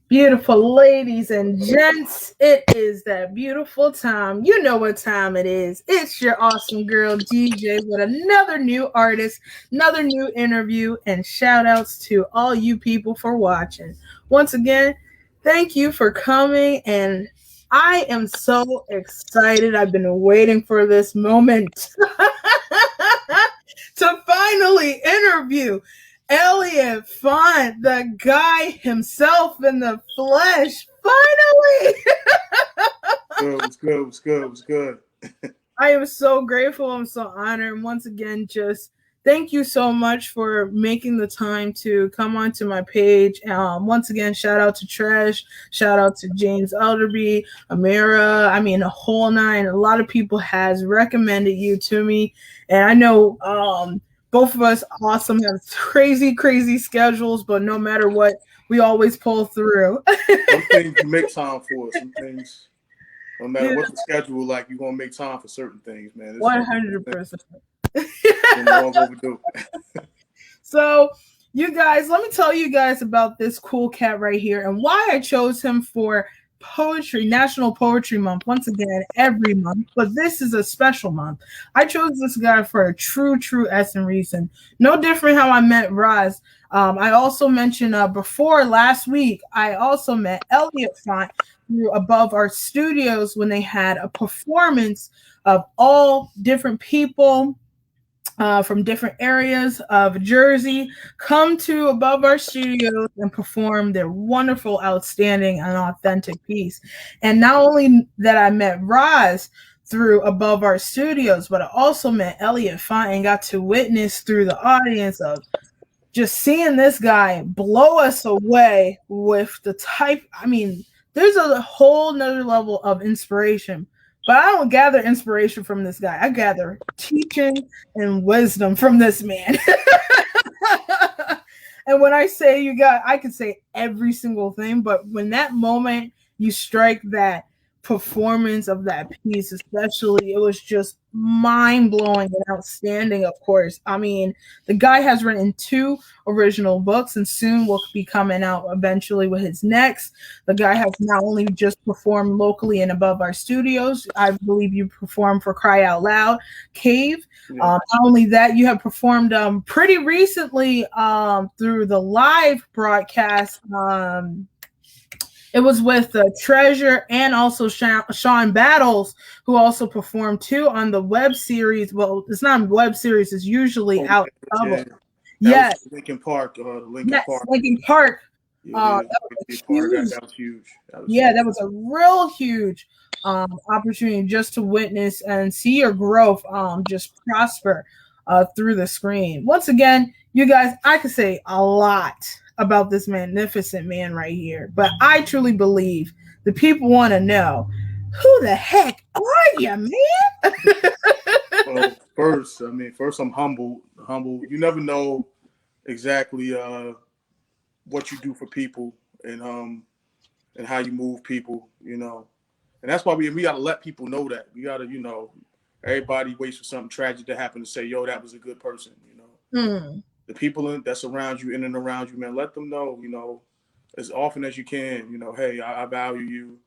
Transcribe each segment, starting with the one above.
Beautiful ladies and gents, it is that beautiful time. You know what time it is. It's your awesome girl DJ with another new artist, another new interview, and shout outs to all you people for watching. Once again, thank you for coming, and I am so excited. I've been waiting for this moment to finally interview Elliott Fant, the guy himself in the flesh. Finally! Good, was good, was good, was good. I am so grateful. I'm so honored. And once again, just thank you so much for making the time to come onto my page. Once again, shout out to Tresh, shout out to James Elderby, Amira. I mean, a whole nine. A lot of people has recommended you to me, and I know both of us awesome have crazy, crazy schedules, but no matter what, we always pull through. Some things you make time for. Some things, no matter what the schedule like, you're gonna make time for certain things, man. It's 100%. been long overdue. So, you guys, let me tell you guys about this cool cat right here and why I chose him for poetry, National Poetry Month. Once again, every month, but this is a special month. I chose this guy for a true essence reason. No different how I met Roz. I also mentioned before last week, I also met Elliott Fant through Above Our Studios when they had a performance of all different people from different areas of Jersey come to Above Our Studios and perform their wonderful, outstanding, and authentic piece. And not only that I met Roz through Above Our Studios, but I also met Elliott Fant and got to witness through the audience of just seeing this guy blow us away with the type. I mean, there's a whole nother level of inspiration. But I don't gather inspiration from this guy. I gather teaching and wisdom from this man. And when I say I could say every single thing, but when that moment you strike that performance of that piece, especially, it was just mind blowing and outstanding, of course. I mean, the guy has written 2 original books and soon will be coming out eventually with his next. The guy has not only just performed locally and Above Our Studios, I believe you performed for Cry Out Loud, Cave. Yeah. Not only that, you have performed pretty recently through the live broadcast. It was with Treasure and also Sean Battles, who also performed too on the web series. Well, it's not a web series; it's usually out. Yeah. Yes, Lincoln Park, Lincoln Park. Yeah, That was part of huge. that was huge. That was a real huge opportunity just to witness and see your growth just prosper through the screen. Once again, you guys, I could say a lot about this magnificent man right here, but I truly believe the people want to know who the heck are you, man? Well, first I'm humble. You never know exactly what you do for people and how you move people, And that's why we got to let people know that. We got to, everybody waits for something tragic to happen to say, yo, that was a good person, The people that surround you, in and around you, man, let them know, as often as you can, hey, I value you,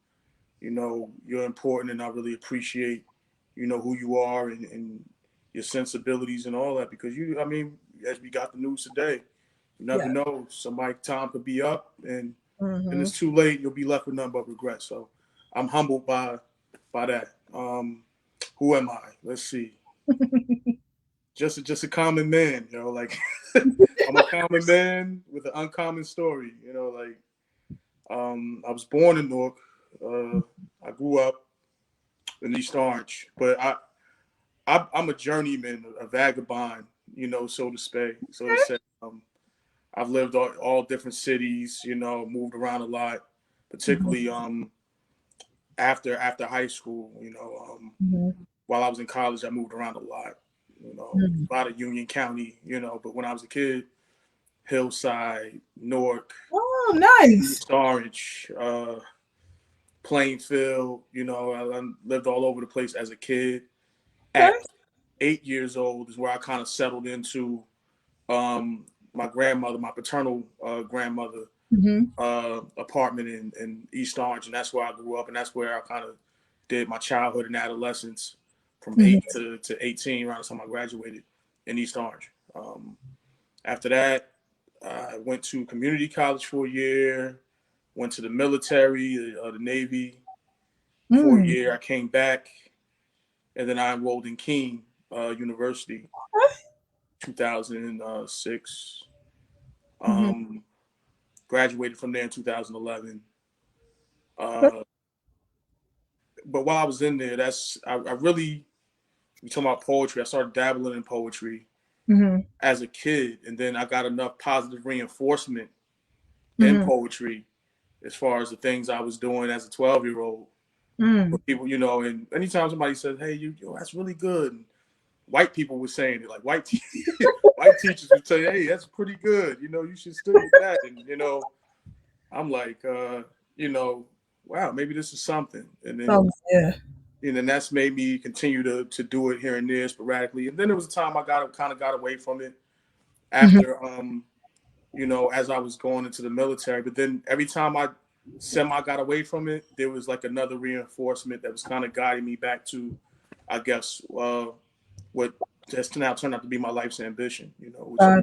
you're important, and I really appreciate, who you are and your sensibilities and all that, because as we got the news today, you never know, somebody's time could be up and it's too late. You'll be left with nothing but regret. So I'm humbled by that. Who am I? Let's see. just a common man, like I'm a common man with an uncommon story, I was born in Newark. I grew up in East Orange, but I'm a journeyman, a vagabond, so to say. I've lived all different cities, moved around a lot, particularly after high school, while I was in college, I moved around a lot, a lot of Union County, but when I was a kid, Hillside, Newark, Oh, nice. East Orange, Plainfield, I lived all over the place as a kid. At 8 years old is where I kind of settled into my grandmother, my paternal grandmother. Mm-hmm. apartment in East Orange, and that's where I grew up, and that's where I kind of did my childhood and adolescence from Mm-hmm. 8 to 18, around the time I graduated in East Orange. After that, I went to community college for a year, went to the military, the Navy for a Mm. year. I came back, and then I enrolled in Keene University, 2006. Mm-hmm. Um, Graduated from there in 2011. Uh, but while I was in there, I really, we talking about poetry. I started dabbling in poetry Mm-hmm. as a kid, and then I got enough positive reinforcement in Mm-hmm. poetry as far as the things I was doing as a 12-year-old. Mm. For people, and anytime somebody says, "Hey, that's really good," and white people were saying it, like white teachers would say, "Hey, that's pretty good. You should stick with that." And I'm like, wow, maybe this is something. And then Yeah. that's made me continue to do it here and there sporadically. And then there was a time I got away from it Mm-hmm. after as I was going into the military. But then every time I semi got away from it, there was like another reinforcement that was kind of guiding me back to, I guess, what just now turned out to be my life's ambition, which is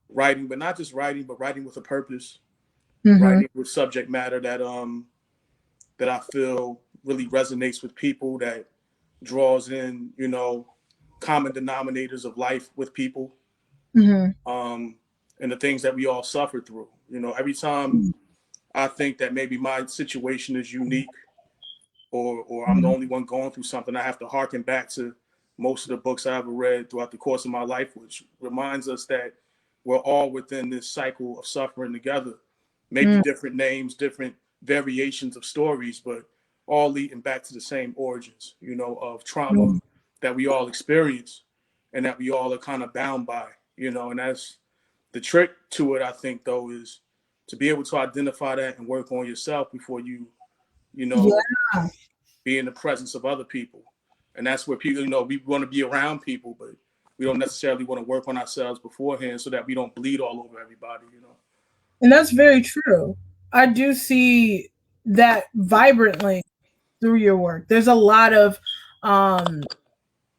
writing, but not just writing, but writing with a purpose, Mm-hmm. writing with subject matter that I feel really resonates with people, that draws in, common denominators of life with people, Mm-hmm. um, and the things that we all suffer through. Every time I think that maybe my situation is unique, or I'm the Mm-hmm. only one going through something, I have to harken back to most of the books I ever read throughout the course of my life, which reminds us that we're all within this cycle of suffering together. Maybe Mm. different names, different variations of stories, but all leading back to the same origins, of trauma Mm. that we all experience and that we all are kind of bound by, and that's the trick to it, I think, though, is to be able to identify that and work on yourself before you know, Yeah. be in the presence of other people. And that's where people, we want to be around people, but we don't necessarily want to work on ourselves beforehand so that we don't bleed all over everybody. And that's very true. I do see that vibrantly through your work. There's a lot of um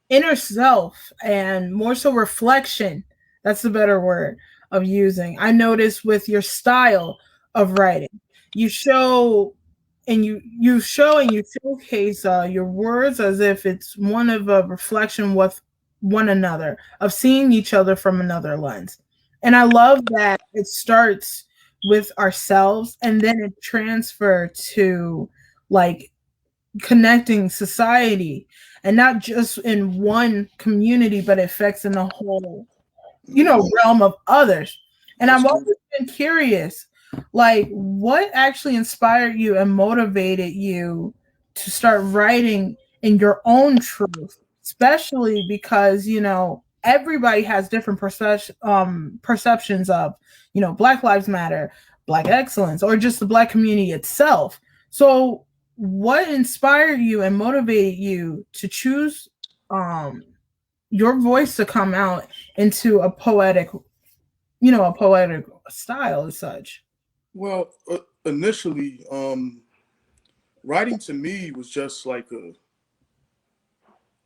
inner self and more so reflection. That's the better word of using. I notice with your style of writing, you show and you showcase your words as if it's one of a reflection with one another, of seeing each other from another lens. And I love that it starts with ourselves and then it transfer to like connecting society, and not just in one community but it affects in the whole Mm-hmm. realm of others. And I've Absolutely. always been curious, like what actually inspired you and motivated you to start writing in your own truth, especially because everybody has different perceptions of Black Lives Matter, Black excellence, or just the Black community itself. So what inspired you and motivated you to choose um your voice to come out into a poetic style as such? Well, initially, writing to me was just like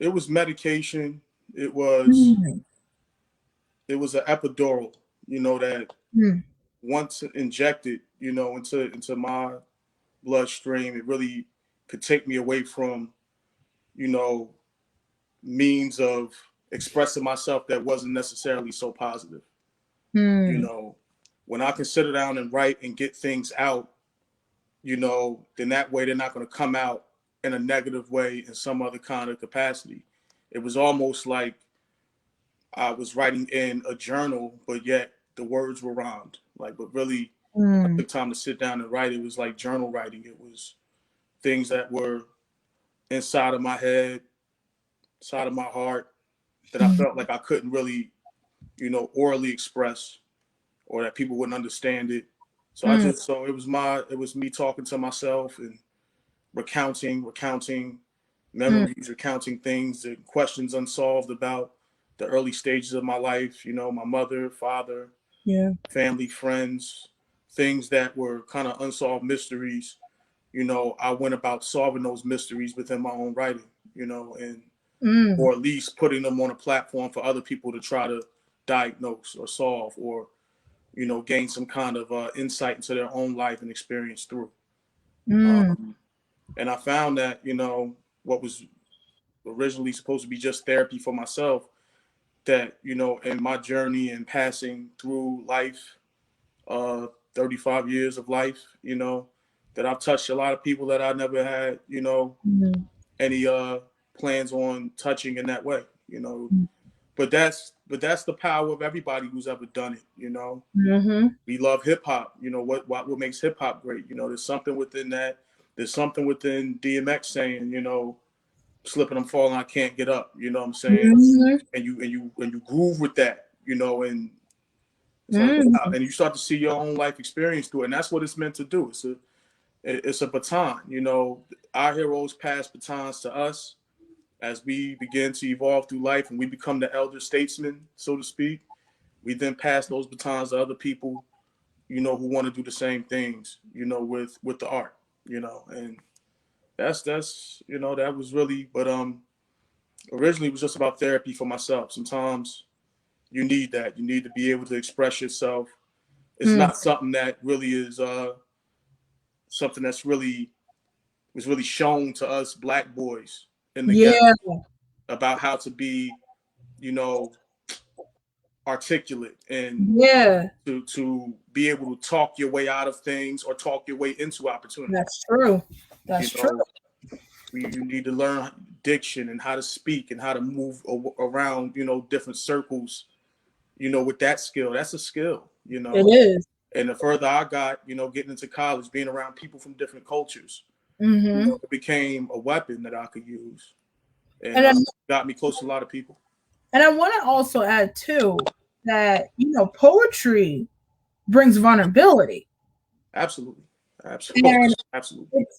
it was medication. It was, Mm, it was an epidural, that mm, once injected, into my bloodstream, it really could take me away from, you know, means of expressing myself that wasn't necessarily so positive. You mm, know, when I can sit down and write and get things out, then that way they're not going to come out in a negative way in some other kind of capacity. It was almost like I was writing in a journal, but yet the words were rhymed. Like, but really, I mm, took time to sit down and write. It was like journal writing. It was things that were inside of my head, inside of my heart, that I mm, felt like I couldn't really, orally express, or that people wouldn't understand it. mm, So it was me talking to myself and recounting mm. memories, recounting things, and questions unsolved about the early stages of my life. My mother, father, Yeah. family, friends, things that were kind of unsolved mysteries, I went about solving those mysteries within my own writing, and or at least putting them on a platform for other people to try to diagnose or solve, or gain some kind of insight into their own life and experience through. And I found that what was originally supposed to be just therapy for myself, that in my journey and passing through life, 35 years of life, that I've touched a lot of people that I never had any plans on touching in that way, but that's the power of everybody who's ever done it. We love hip-hop. What makes hip-hop great? There's something within that. There's something within DMX saying, slipping and falling, I can't get up. You know what I'm saying? And you groove with that, and it's like, wow. And you start to see your own life experience through it. And that's what it's meant to do. It's a baton. Our heroes pass batons to us as we begin to evolve through life, and we become the elder statesmen, so to speak. We then pass those batons to other people, who want to do the same things, with the art, and that's that was really, but originally it was just about therapy for myself. Sometimes you need that. You need to be able to express yourself. It's not something that really is something that's really was really shown to us Black boys in the ghetto about how to be, articulate and to be able to talk your way out of things or talk your way into opportunity. That's true. That's true. You need to learn diction and how to speak and how to move around, different circles, with that skill. That's a skill, It is. And the further I got, getting into college, being around people from different cultures, it became a weapon that I could use. And got me close to a lot of people. And I want to also add, too, that, poetry brings vulnerability. Absolutely. Absolutely.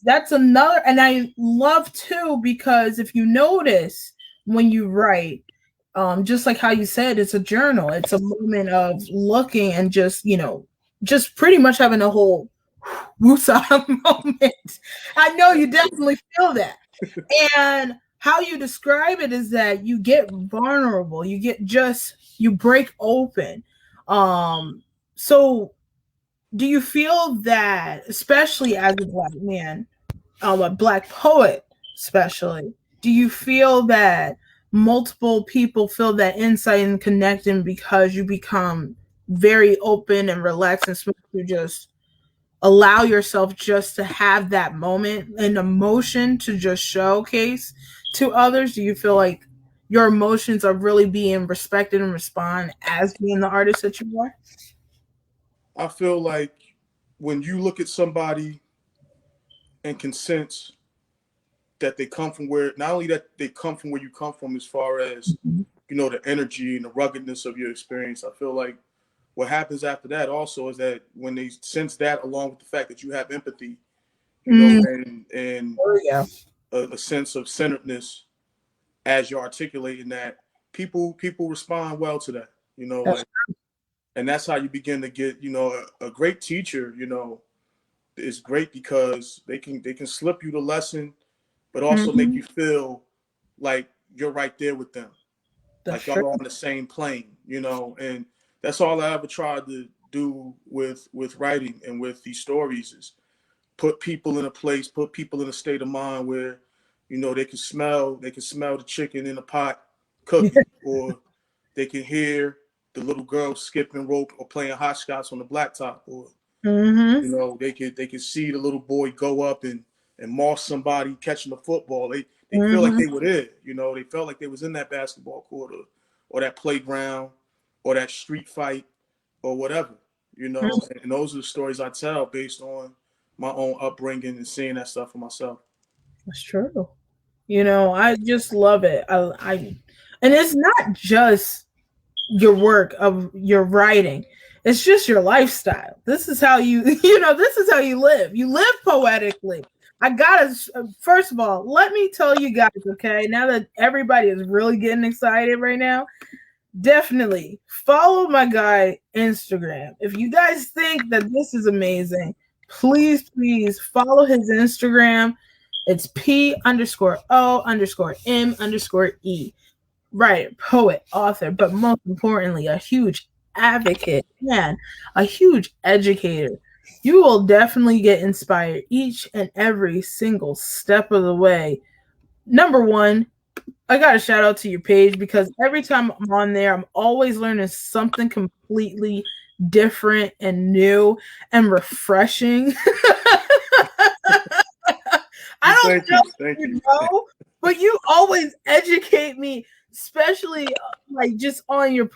That's another, and I love, too, because if you notice when you write, just like how you said, it's a journal. It's a moment of looking and just pretty much having a whole woosah moment. I know you definitely feel that. And how you describe it is that you get vulnerable. You break open. So do you feel that, especially as a Black man, a Black poet especially, do you feel that multiple people feel that insight and connecting because you become very open and relaxed and smooth to just allow yourself just to have that moment and emotion to just showcase to others? Do you feel like your emotions are really being respected and respond as being the artist that you are? I feel like when you look at somebody and can sense that they come from not only that they come from where you come from as far as, the energy and the ruggedness of your experience, I feel like what happens after that also is that when they sense that, along with the fact that you have empathy, and a sense of centeredness as you're articulating that, people respond well to that, and that's how you begin to get, a great teacher, is great because they can slip you the lesson, but also make you feel like you're right there with them. Like y'all are on the same plane, and that's all I ever tried to do with writing and with these stories is put people in a place, put people in a state of mind where, they can smell the chicken in the pot cooking, or they can hear the little girl skipping rope or playing hopscotch on the blacktop, or they could see the little boy go up and moss somebody catching the football. They feel like they were there, they felt like they was in that basketball court or that playground or that street fight or whatever, and those are the stories I tell based on my own upbringing and seeing that stuff for myself. That's true. I just love it. And it's not just your work of your writing. It's just your lifestyle. This is how you, this is how you live. You live poetically. I gotta, first of all, let me tell you guys, okay, now that everybody is really getting excited right now, definitely follow my guy Instagram. If you guys think that this is amazing, please follow his Instagram. It's P_O_M_E. Writer, poet, author, but most importantly, a huge advocate and a huge educator. You will definitely get inspired each and every single step of the way. Number one, I got to shout out to your page because every time I'm on there, I'm always learning something completely different and new and refreshing. I don't know Thank if you. you know, but you always educate me, especially like just on your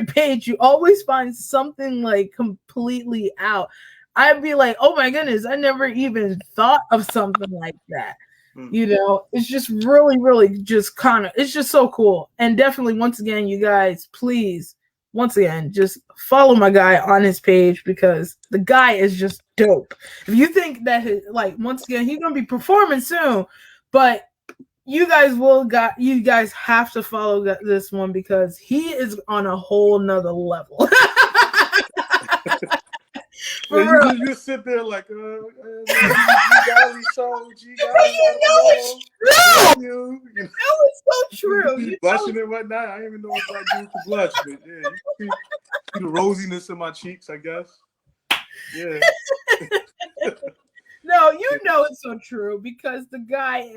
page. You always find something like completely out. I'd be like, oh my goodness, I never even thought of something like that. You know, it's just really just kind of, it's just so cool. And definitely, once again, you guys, please, once again, just follow my guy on his page because the guy is just dope. If you think that, like, once again, he's gonna be performing soon, but you guys have to follow this one because he is on a whole nother level. Yeah, you just sit there like, man, G Golly show, G Golly, I don't know. You know, It's so true. You blushing and whatnot. I didn't even know what I do to blush, but yeah, you see the rosiness in my cheeks, I guess. Yeah. No, you know it's so true because the guy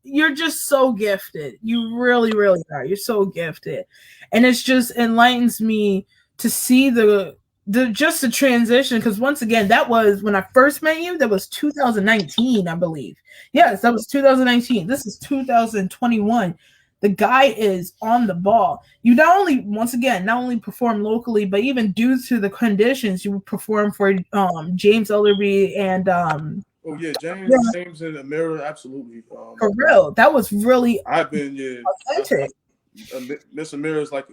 you're just so gifted. You really are. You're so gifted. And it's just enlightens me to see the just the transition because once again, that was when I first met you, that was 2019, I believe. Yes, that was 2019. This is 2021. The guy is on the ball. You not only, once again, not only perform locally, but even due to the conditions, you perform for James Ellerby and oh yeah, James and Amira, absolutely. For real, that was really I've been authentic. Miss Amira is like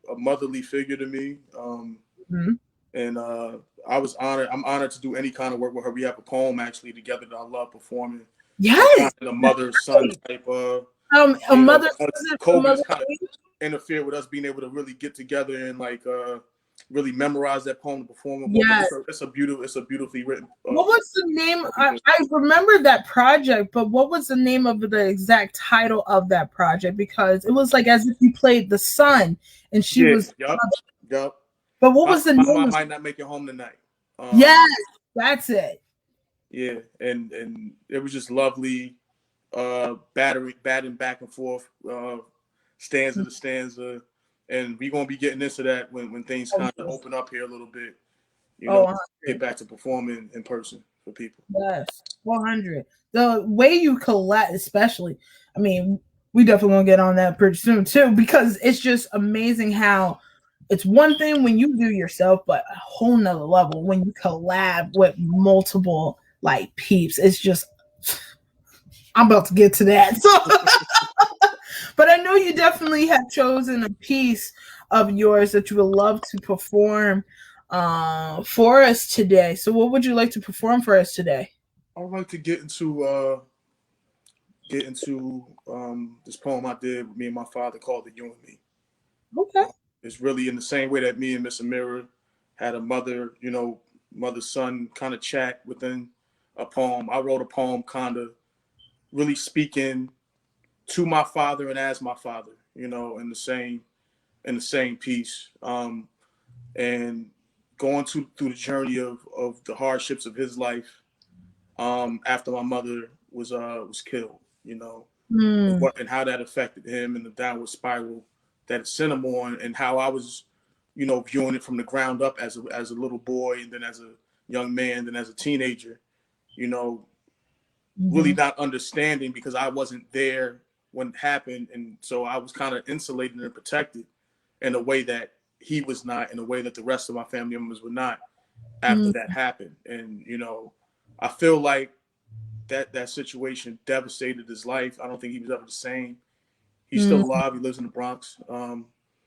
a motherly figure to me. Mm-hmm. And I was honored. I'm honored to do any kind of work with her. We have a poem actually together that I love performing. Yes, kind of a mother-son type of. a mother. COVID's kind of interfered with us being able to really get together and like really memorize that poem to perform it. Yes. It's a beautifully written. What was the name? I remember that project, but what was the name of the exact title of that project? Because it was like as if you played the son and she was. Yup. But what was the name? I might not make it home tonight. Yes, that's it. Yeah, and it was just lovely, batting back and forth, stanza to stanza, and we're gonna be getting into that when things kind of open up here a little bit. You know, get back to performing in person for people. Yes, 100. The way you collect, especially, I mean, we definitely gonna get on that pretty soon too, because it's just amazing how it's one thing when you do yourself, but a whole nother level when you collab with multiple like peeps. It's just, I'm about to get to that. So, but I know you definitely have chosen a piece of yours that you would love to perform for us today. So, what would you like to perform for us today? I would like to get into this poem I did with me and my father called "The You and Me." Okay. It's really in the same way that me and Miss Amira had a mother-son kind of chat within a poem. I wrote a poem kind of really speaking to my father and as my father, in the same piece. And going through the journey of the hardships of his life after my mother was killed, and how that affected him and the downward spiral that it sent him on, and how I was, viewing it from the ground up as a little boy, and then as a young man, then as a teenager, really not understanding because I wasn't there when it happened, and so I was kind of insulated and protected in a way that he was not, in a way that the rest of my family members were not after that happened. And I feel like that situation devastated his life. I don't think he was ever the same. He's still alive. He lives in the Bronx. But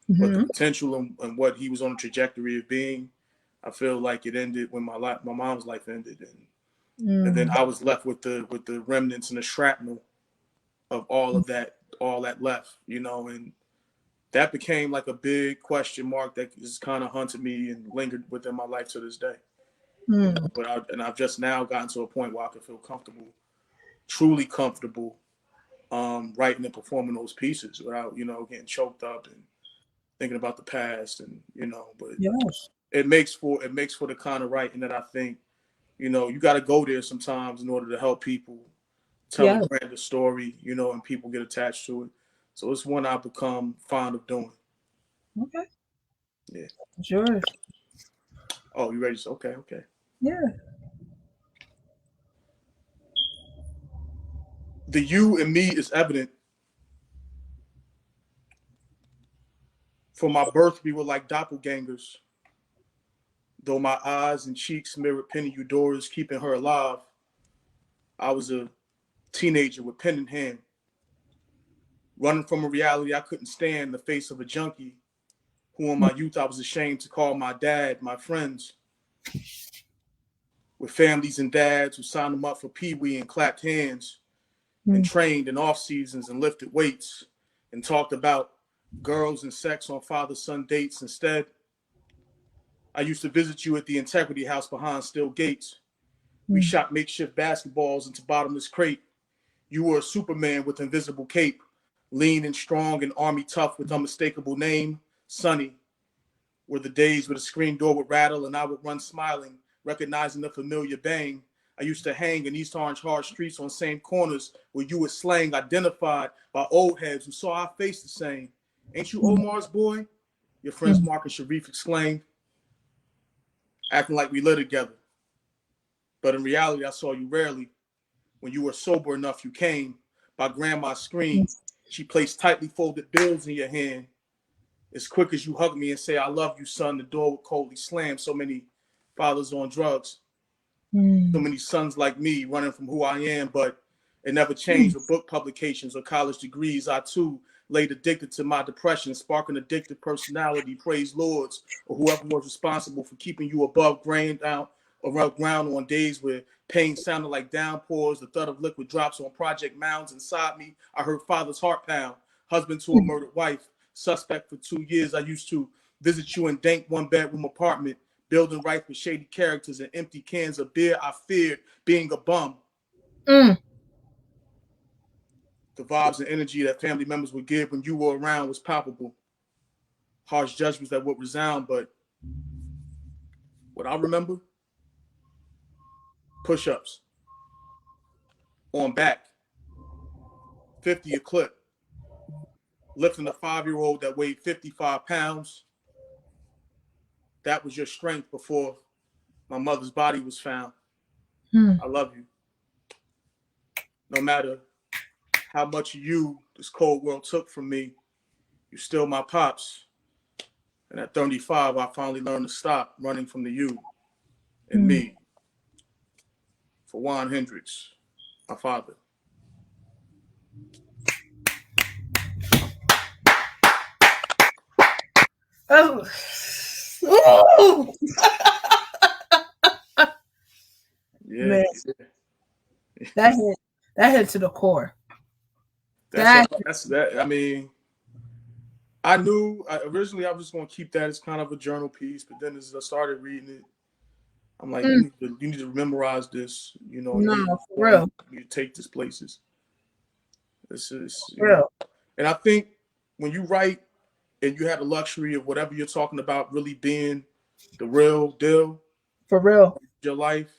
the potential and what he was on a trajectory of being, I feel like it ended when my mom's life ended, and then I was left with the remnants and the shrapnel of all of that, all that left, and that became like a big question mark that has kind of haunted me and lingered within my life to this day. You know, but I've just now gotten to a point where I can feel comfortable, truly comfortable, writing and performing those pieces without, getting choked up and thinking about the past, and but Yes. it makes for the kind of writing that I think, you got to go there sometimes in order to help people tell a Yes. grander story, and people get attached to it. So it's one I've become fond of doing. Okay. Yeah. It's yours. Oh, you ready? Okay, okay. Yeah. The you and me is evident. For my birth, we were like doppelgangers. Though my eyes and cheeks mirrored Penny Eudora's, keeping her alive, I was a teenager with pen in hand, running from a reality I couldn't stand, the face of a junkie who in my youth I was ashamed to call my dad, my friends, with families and dads who signed them up for pee-wee and clapped hands and trained in off seasons and lifted weights and talked about girls and sex on father-son dates. Instead, I used to visit you at the Integrity House behind steel gates. We shot makeshift basketballs into bottomless crate. You were a Superman with invisible cape, lean and strong and army tough with unmistakable name, Sonny. Were the days where the screen door would rattle and I would run smiling, recognizing the familiar bang. I used to hang in East Orange hard streets on same corners where you were slang, identified by old heads who saw our face the same. Ain't you Omar's boy? Your friends Mark and Sharif exclaimed, acting like we lived together. But in reality, I saw you rarely. When you were sober enough, you came. By grandma's screen, she placed tightly folded bills in your hand. As quick as you hug me and say, I love you, son, the door would coldly slam. So many fathers on drugs, so many sons like me running from who I am, but it never changed with book publications or college degrees. I too laid addicted to my depression, sparking addicted personality, praise lords, or whoever was responsible for keeping you above ground, down around ground on days where pain sounded like downpours, the thud of liquid drops on project mounds inside me. I heard father's heart pound, husband to a murdered wife, suspect for 2 years. I used to visit you in dank one-bedroom apartment, building right with shady characters and empty cans of beer. I feared being a bum. The vibes and energy that family members would give when you were around was palpable. Harsh judgments that would resound, but what I remember, push-ups on back, 50 a clip, lifting a 5-year-old that weighed 55 pounds. That was your strength before my mother's body was found. I love you. No matter how much of you this cold world took from me, you're still my pops. And at 35, I finally learned to stop running from the you and me for Juan Hendricks, my father. Oh. Yeah, Man, that hit to the core. that's that. I mean, I knew originally I was just gonna keep that as kind of a journal piece, but then as I started reading it, I'm like, you need to memorize this. No, for You real. need to take this places. This is, For real. and I think when you write and you have the luxury of whatever you're talking about really being the real deal, For real. your life,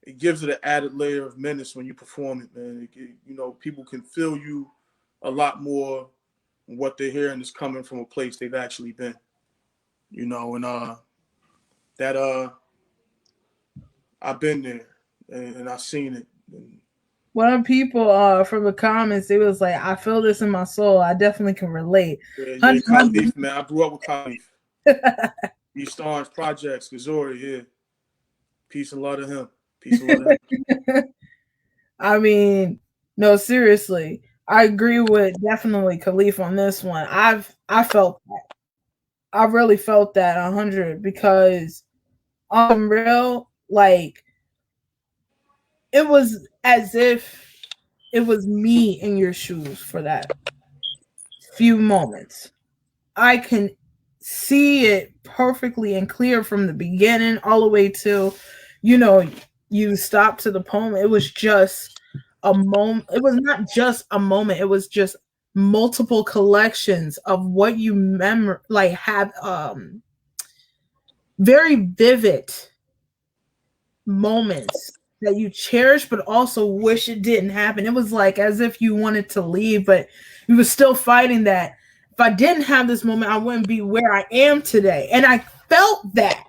it gives it an added layer of menace when you perform it, man. People can feel you a lot more when what they're hearing is coming from a place they've actually been. And that I've been there and I've seen it. And, One of the people from the comments, it was like, I feel this in my soul. I definitely can relate. yeah, 100. Khalif, man. I grew up with Khalif. East Orange Projects, Missouri, yeah. Peace and love to him. Peace and love to him. I mean, no, seriously. I agree with definitely Khalif on this one. I felt that. I really felt that 100 because on real, like it was as if it was me in your shoes for that few moments. I can see it perfectly and clear from the beginning all the way to, you know, you stop to the poem. It was just a moment. It was not just a moment. It was just multiple collections of what you like have very vivid moments that you cherish but also wish it didn't happen. It was like as if you wanted to leave, but you were still fighting that if I didn't have this moment, I wouldn't be where I am today. And I felt that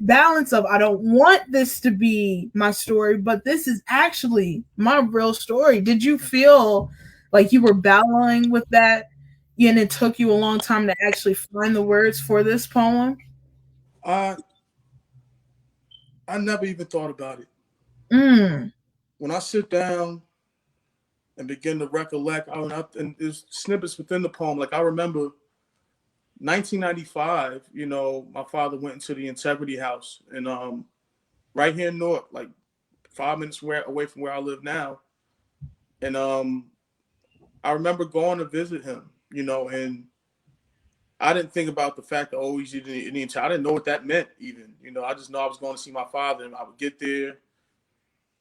balance of I don't want this to be my story, but this is actually my real story. Did you feel like you were battling with that and it took you a long time to actually find the words for this poem? I I never even thought about it. Mm. When I sit down and begin to recollect, and there's snippets within the poem. Like I remember 1995. You know, my father went into the Integrity House, and right here in Newark, like 5 minutes away from where I live now. And I remember going to visit him. You know, and I didn't think about the fact that he's in the Indian child. I didn't know what that meant even. You know, I just know I was going to see my father, and I would get there,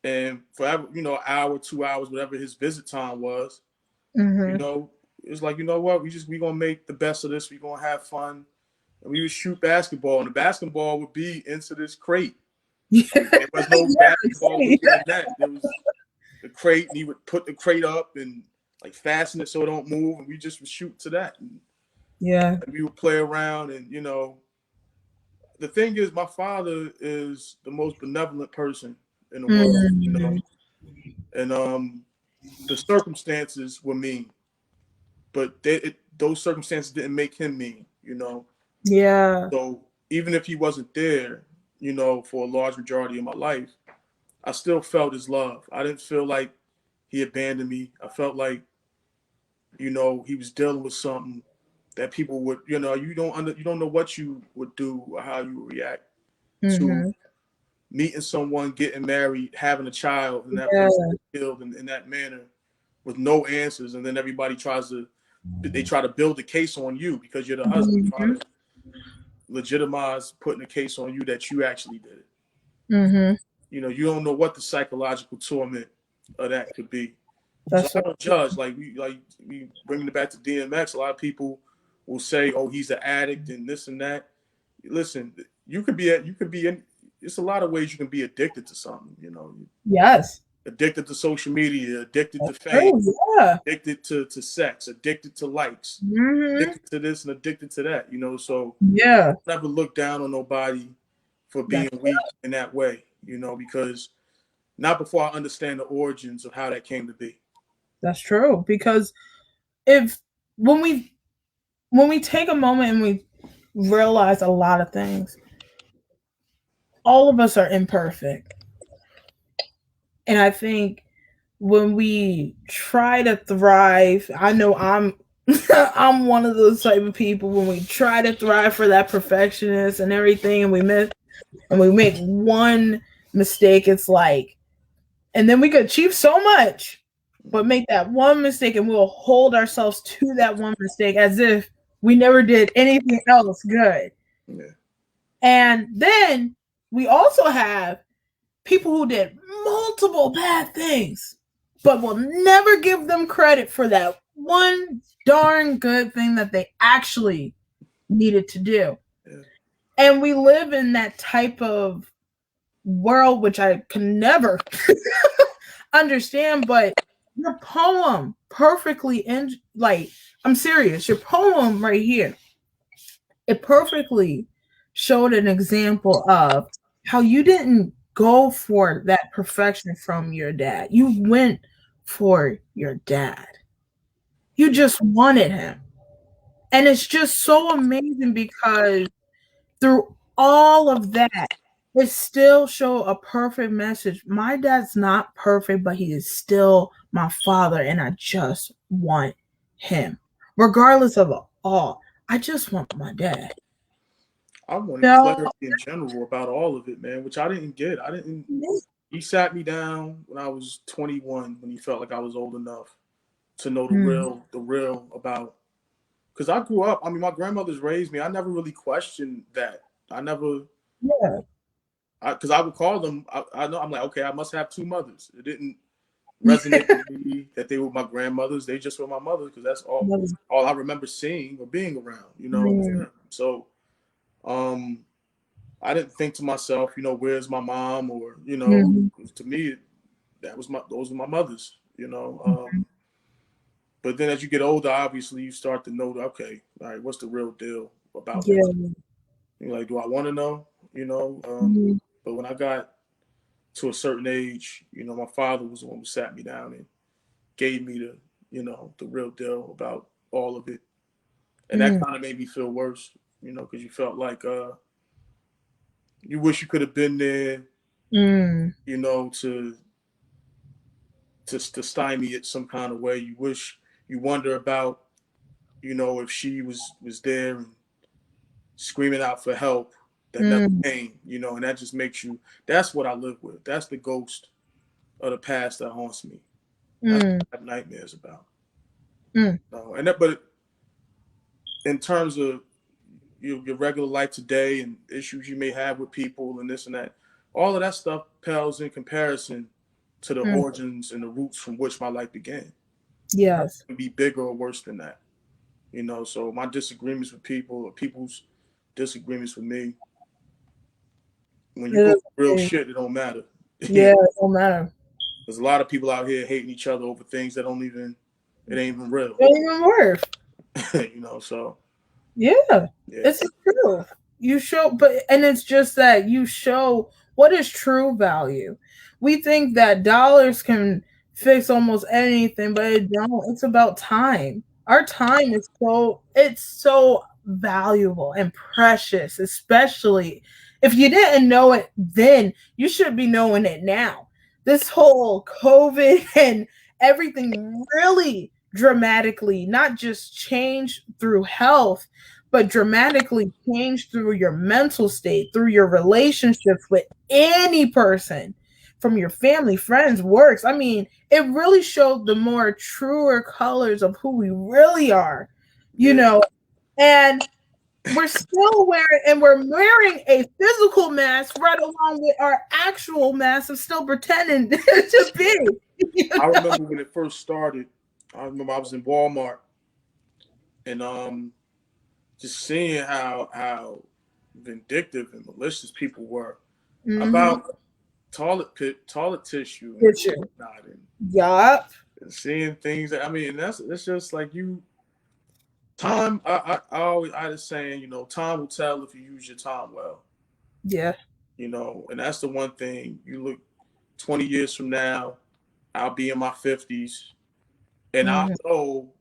and forever, you know, an hour, 2 hours, whatever his visit time was, you Mm-hmm. know, it's like, you know what, we gonna make the best of this. We gonna have fun, and we would shoot basketball, and the basketball would be into this crate. Like there was no basketball Yeah. hoop in the net. There was the crate, and he would put the crate up and like fasten it so it don't move, and we just would shoot to that. Yeah. And we would play around, and you know, the thing is, my father is the most benevolent person in the world, you know, Mm. and the circumstances were mean, but those circumstances didn't make him mean, you know. Yeah. So even if he wasn't there, you know, for a large majority of my life, I still felt his love. I didn't feel like he abandoned me. I felt like, you know, he was dealing with something that people would, you know, you don't know what you would do or how you would react to Mm-hmm. meeting someone, getting married, having a child, and that Yeah. person killed in that manner with no answers, and then everybody try to build a case on you because you're the husband, try Mm-hmm. to legitimize putting a case on you that you actually did it. Mm-hmm. You know, you don't know what the psychological torment of that could be. So That's I so don't judge. We bringing it back to DMX. A lot of people will say, "Oh, he's an addict and this and that." Listen, you could be in. It's a lot of ways you can be addicted to something. You know, yes. addicted to social media, addicted to That's fame, true. Yeah. addicted to sex, addicted to likes, Mm-hmm. addicted to this and addicted to that. You know, so Yeah. never look down on nobody for being That's weak in that way. You know, because not before I understand the origins of how that came to be. that's true. Because if when we when we take a moment and we realize a lot of things, all of us are imperfect. And I think when we try to thrive, I know I'm I'm one of those type of people when we try to thrive for that perfectionist and everything and we miss and we make one mistake, it's like and then we could achieve so much, but make that one mistake and we'll hold ourselves to that one mistake as if we never did anything else good. Yeah. And then we also have people who did multiple bad things, but will never give them credit for that one darn good thing that they actually needed to do. Yeah. And we live in that type of world, which I can never understand, but your poem perfectly like I'm serious, your poem right here, it perfectly showed an example of how you didn't go for that perfection from your dad. You went for your dad. You Yeah. just wanted him. And it's just so amazing because through all of that, it still show a perfect message. My dad's not perfect, but he is still my father, and I just want him. Regardless of all, I just want my dad. I wanted No, clarity in general about all of it, man, which I didn't get. I didn't. He sat me down when I was 21, when he felt like I was old enough to know mm, the real about because I grew up. I mean, my grandmother's raised me. I never really questioned that. I never, Yeah. because I would call them. I know I'm like, okay, I must have two mothers. It didn't resonate with me that they were my grandmothers. They just were my mother because that's all I remember seeing or being around. So, I didn't think to myself, where's my mom, or to me, those were my mothers. But then as you get older, obviously you start to know, okay, all right, what's the real deal about Yeah. this? You're like, do I want to know? But when I got to a certain age, my father was the one who sat me down and gave me the real deal about all of it. And that kind of made me feel worse, because you felt like you wish you could have been there, to stymie it some kind of way. You wonder about, if she was there and screaming out for help that never came, and that just makes you. That's what I live with. That's the ghost of the past that haunts me. That's what I have nightmares about. But in terms of your regular life today and issues you may have with people and this and that, all of that stuff pales in comparison to the origins and the roots from which my life began. Yes. It can be bigger or worse than that. So my disagreements with people or people's disagreements with me, when you go through real shit, it don't matter. Yeah, it don't matter. There's a lot of people out here hating each other over things that it ain't even real. It ain't even worth. So. Yeah, it's true. You show, and it's just that you show what is true value. We think that dollars can fix almost anything, but it don't. It's about time. Our time is so valuable and precious, especially if you didn't know it then, you should be knowing it now. This whole COVID and everything really dramatically not just changed through health, but dramatically changed through your mental state, through your relationships with any person, from your family, friends, works. I mean, it really showed the more truer colors of who we really are, and we're wearing a physical mask right along with our actual mask of still pretending to be. I remember when it first started. I remember I was in Walmart and just seeing how vindictive and malicious people were about toilet tissue and whatnot, and seeing things that it's just like time. I was saying, time will tell if you use your time well. Yeah. And that's the one thing. You look 20 years from now, I'll be in my 50s, and I know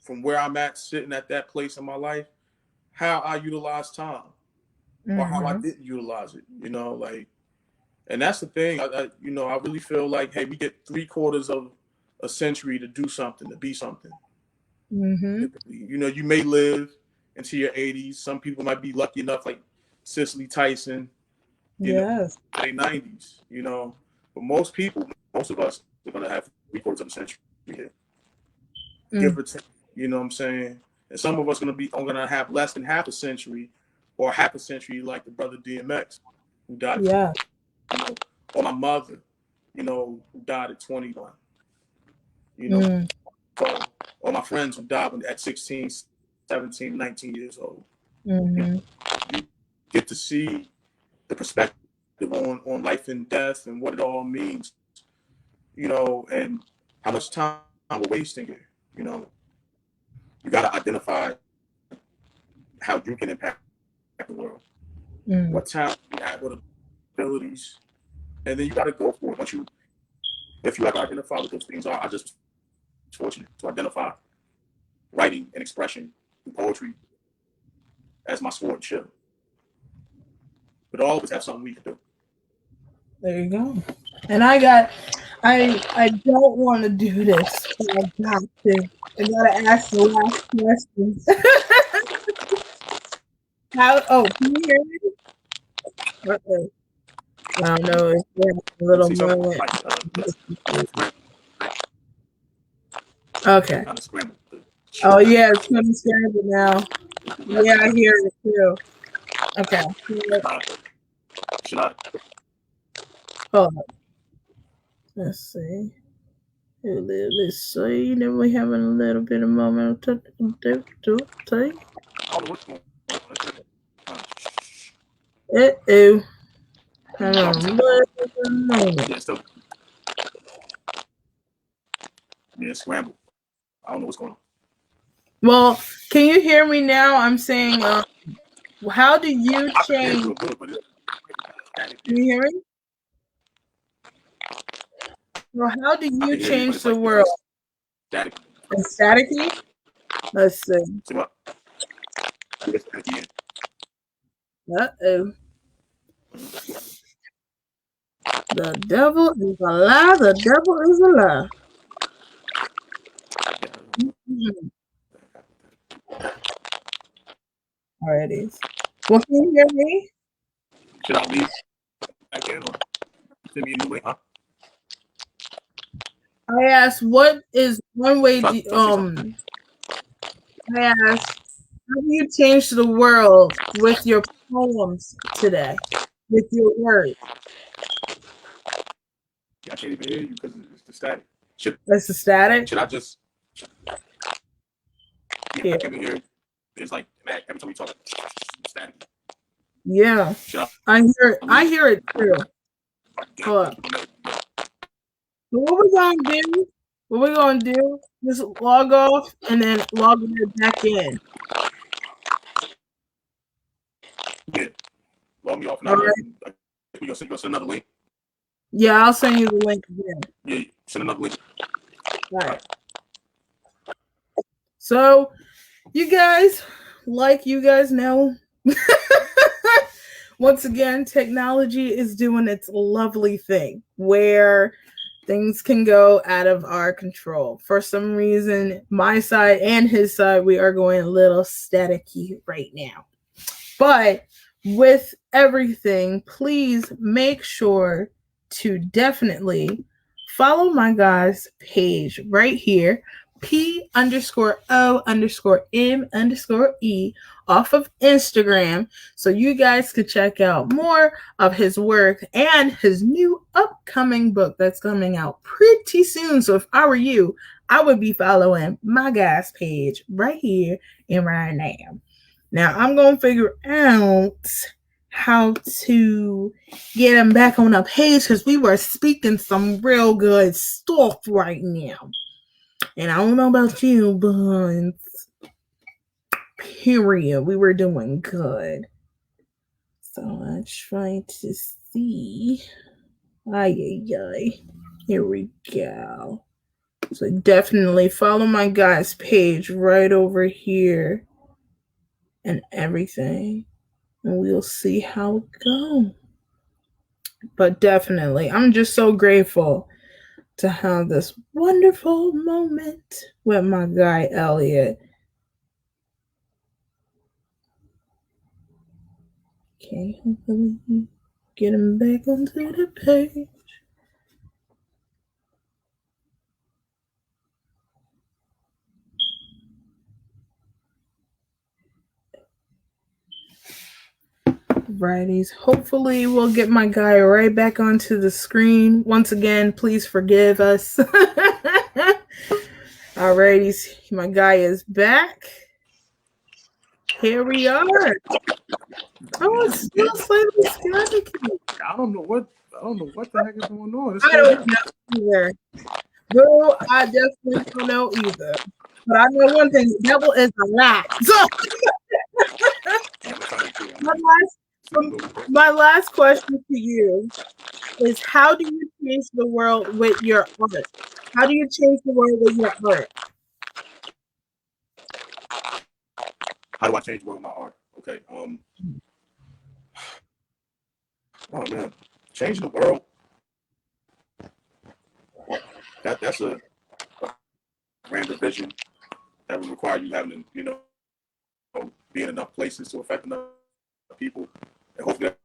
from where I'm at, sitting at that place in my life, how I utilize time or how I didn't utilize it. And that's the thing. I really feel like, hey, we get 3/4 of a century to do something, to be something. You may live into your 80s. Some people might be lucky enough, like Cicely Tyson, late 90s. But most of us, are gonna have 3/4 of a century here, give or take. You know what I'm saying? And some of us are gonna have less than half a century, or half a century, like the brother DMX, who died. Yeah. Or my mother, who died at 21. Or my friends who died at 16, 17, 19 years old. You get to see the perspective on life and death and what it all means, and how much time we're wasting here. You got to identify how you can impact the world, what talent you have, what abilities, and then you got to go for it. If you ever identify what those things are, I just was fortunate to identify writing and expression and poetry as my sword and shield. But all of us have something we can do. There you go. And I don't want to do this, but I got to. I gotta ask the last question. Can you hear me? Uh-oh. I don't know. It's a little moment. Okay. Oh yeah, it's kind of scary now. Yeah, I hear it too. Okay. Should I? Hold on. Let's see. Let's see. Then we have a little bit of moment to do. Uh-oh. Hold on a little moment. Yeah, still. Yeah, scramble. I don't know what's going on. Well, can you hear me now? I'm saying, how do you change? Can you hear me? Well, how do you change the world? It's staticky? Let's see. Uh-oh. The devil is a lie. The devil is a lie. Mm-hmm. All right, it is. Well, can you hear me? Should I leave again or send me a new way? Huh? I asked, what is one way I asked, how do you change the world with your poems today? With your words? Yeah, I can't even hear you because it's the static. That's the static? Should I just? Yeah, I can't even hear you. It's like every time we talk, static. Yeah. I hear it too. Hold on. What we gonna do? What we gonna do? Just log off and then log back in. Yeah, log me off now. Right. We gonna send another link. Yeah, I'll send you the link again. Yeah, send another link. All right. So, you guys know, once again, technology is doing its lovely thing where things can go out of our control. For some reason, my side and his side, we are going a little staticky right now. But with everything, please make sure to definitely follow my guy's page right here, P_O_M_E off of Instagram, so you guys could check out more of his work and his new upcoming book that's coming out pretty soon. So if I were you, I would be following my guy's page right here and right now. Now I'm going to figure out how to get him back on the page because we were speaking some real good stuff right now. And I don't know about you, but period, we were doing good. So let's try to see. Here we go. So definitely follow my guy's page right over here and everything. And we'll see how it goes. But definitely, I'm just so grateful to have this wonderful moment with my guy, Elliot. Okay, hopefully get him back onto the page. Righties. Hopefully we'll get my guy right back onto the screen. Once again, please forgive us. Alrighties, my guy is back. Here we are. Oh, it's still slightly static. I don't know what the heck is going on. I don't know either. Bro, I definitely don't know either. But I know one thing, the devil is a lie. So my last question to you is, how do you change the world with your art? How do you change the world with your art? How do I change the world with my art? Okay. Oh man, changing the world. That's a random vision that would require you having to, be in enough places to affect enough people, and hopefully that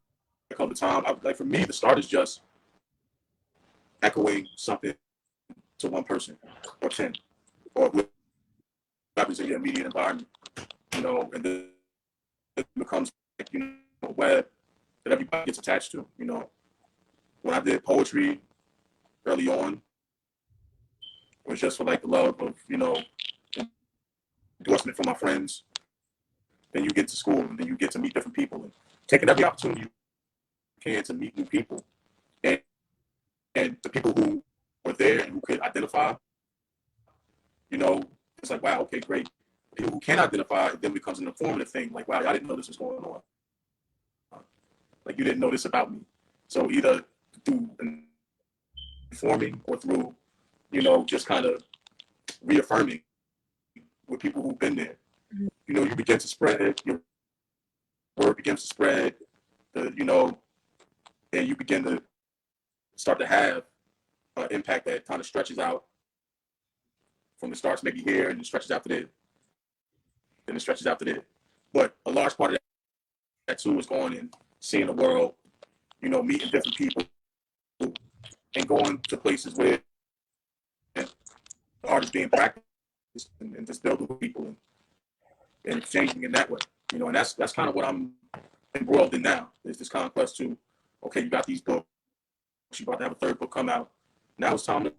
come to time. Like for me, the start is just echoing something to one person or 10 or happens in your immediate environment, and then it becomes like, a web that everybody gets attached to. When I did poetry early on, it was just for like the love of, endorsement from my friends. Then you get to school and then you get to meet different people and taking every opportunity you can to meet new people. And, and the people who were there and who could identify, it's like, wow, okay, great. People who can't identify, it then becomes an informative thing. Like, wow, I didn't know this was going on. Like, you didn't know this about me. So either through informing or through, just kind of reaffirming with people who've been there. You begin to spread, your word begins to spread, and you begin to start to have an impact that kind of stretches out from the starts maybe here and it stretches out to there. Then it stretches out to there. But a large part of that too is going and seeing the world, meeting different people and going to places where art is being practiced and just building with people and exchanging in that way. And that's kind of what I'm embroiled in now. Is this conquest to, okay, you got these books, you're about to have a third book come out. Now it's time to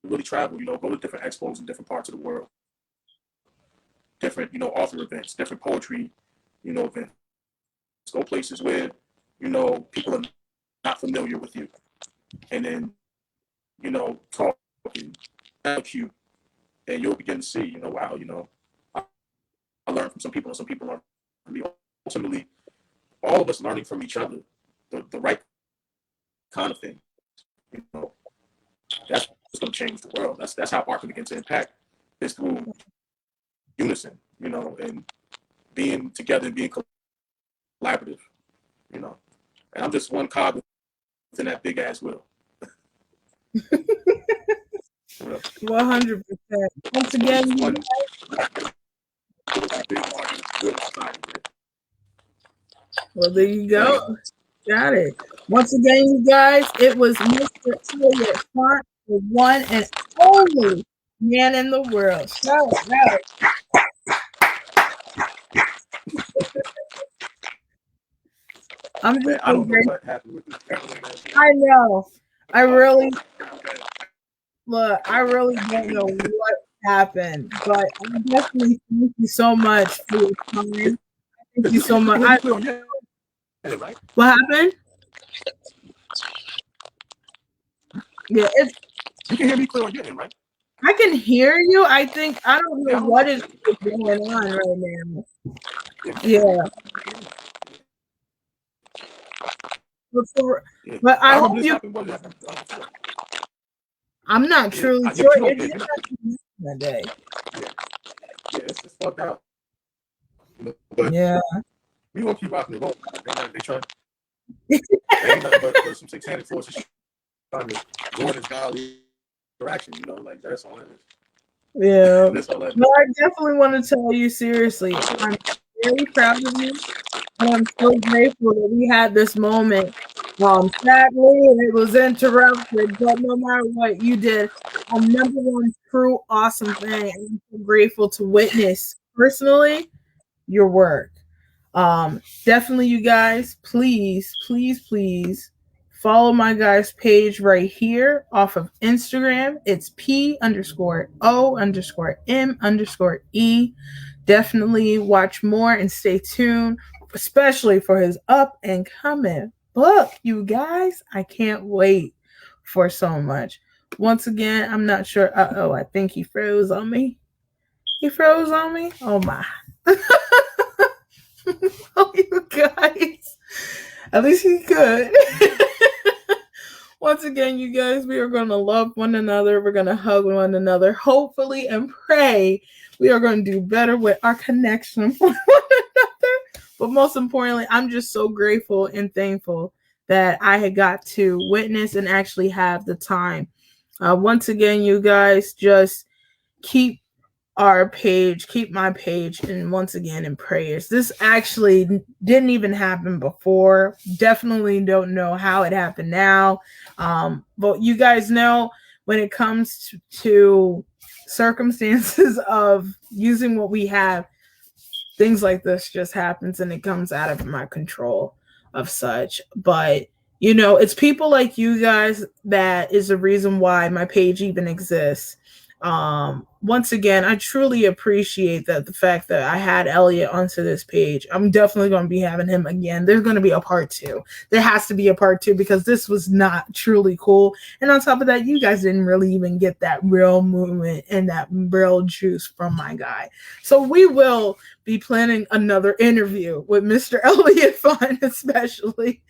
really travel, go to different expos in different parts of the world. Different, author events, different poetry, events. Go places where, people are not familiar with you. And then, talk and execute. And you'll begin to see, wow, I learned from some people and some people learn from me. Ultimately, all of us learning from each other, the right kind of thing. That's what's going to change the world. That's how art can begin to impact. Is through unison, and being together and being collaborative, And I'm just one cog within that big ass wheel. 100%. Once again, well, there you go. Got it. Once again, you guys, it was Mr. Elliott Fant, the one and only man in the world. Shout out. I'm just I don't know what happened with this. I know. I really don't know what happened, but I definitely thank you so much for your time. Thank you so much. What happened? Yeah, you can hear me clear on your end, right? I can hear you. I don't know what is going on right now. Yeah. But I hope you. I'm not truly sure. That day. Yeah, it's fucked out. But yeah. We won't keep rocking the road. They try. Ain't nothing but some satanic forces trying to go in this godly direction. Like that's all it is. Yeah. No, I definitely want to tell you seriously. I'm very proud of you. And I'm so grateful that we had this moment. Sadly, it was interrupted, but no matter what, you did a number one true awesome thing. I'm so grateful to witness personally your work. Definitely, you guys, please follow my guy's page right here off of Instagram. It's P_O_M_E. Definitely watch more and stay tuned, especially for his up and coming book, you guys. I can't wait for so much. Once again, I'm not sure. I think he froze on me. He froze on me. Oh my. Oh, you guys. At least he could. Once again, you guys, we are going to love one another. We're going to hug one another, hopefully, and pray we are going to do better with our connection for one another. But most importantly, I'm just so grateful and thankful that I had got to witness and actually have the time. Once again, you guys, just keep my page, and once again in prayers. This actually didn't even happen before. Definitely don't know how it happened now. But you guys know when it comes to circumstances of using what we have, things like this just happens and it comes out of my control of such. But it's people like you guys that is the reason why my page even exists. Once again, I truly appreciate that the fact that I had Elliot onto this page. I'm definitely going to be having him again. There's going to be a part 2. There has to be a part 2 because this was not truly cool. And on top of that, you guys didn't really even get that real movement and that real juice from my guy. So we will be planning another interview with Mr. Elliott Fant, especially.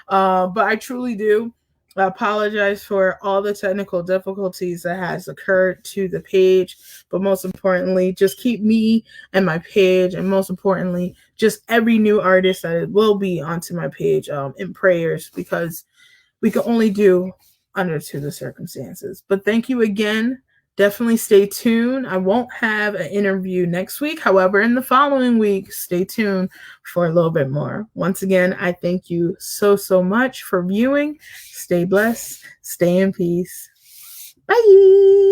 But I truly do apologize for all the technical difficulties that has occurred to the page, but most importantly, just keep me and my page, and most importantly, just every new artist that will be onto my page in prayers, because we can only do under to the circumstances. But thank you again. Definitely stay tuned. I won't have an interview next week. However, in the following week, stay tuned for a little bit more. Once again, I thank you so, so much for viewing. Stay blessed. Stay in peace. Bye.